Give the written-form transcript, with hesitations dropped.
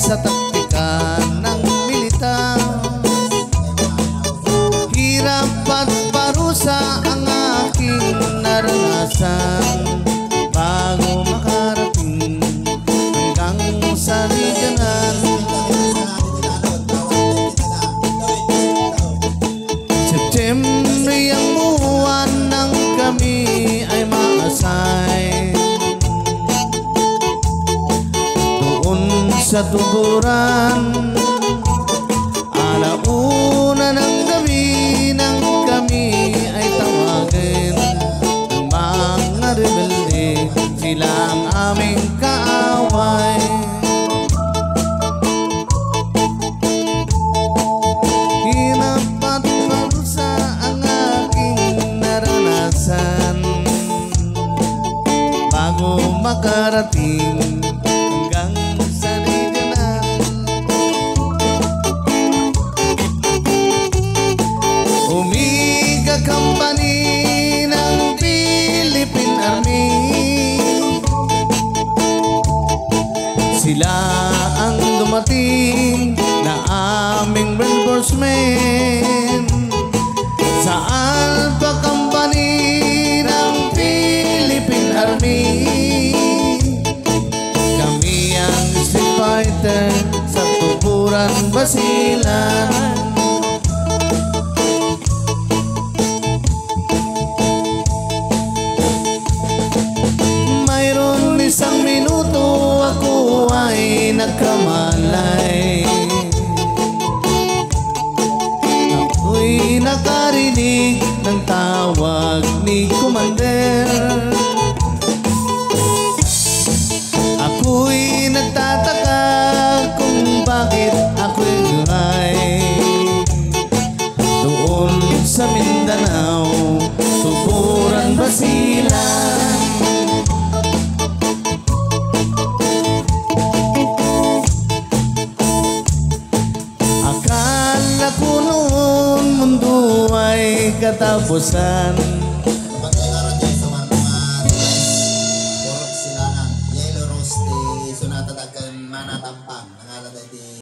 sa taktika ng militar. Hirap at parusa ang aking naranasan bago makarating hanggang sa liganan. September ang buwan nang kami ay maasay doon sa tuburan. Alauna ng gabi nang kami ay tawagin ng mga rebelde, sila ang aming kaaway. Hirap at parusa ang aking naranasan bago makarating hanggang sa liganan. Omega Company ng Philippine Army, sila ang dumating na aming reinforcement sa Alpha Company ng Philippine Army. Kami ang street fighter sa tuburan basilan. Mayroon isang minuto ako ay nagkamalay. Ako'y nakarinig ng tawag ni Commander. Ako'y nagtataka kung bakit ako'y ay doon sa Mindanao, tuburan basilan. Akala ko noon mundo ay katapusan,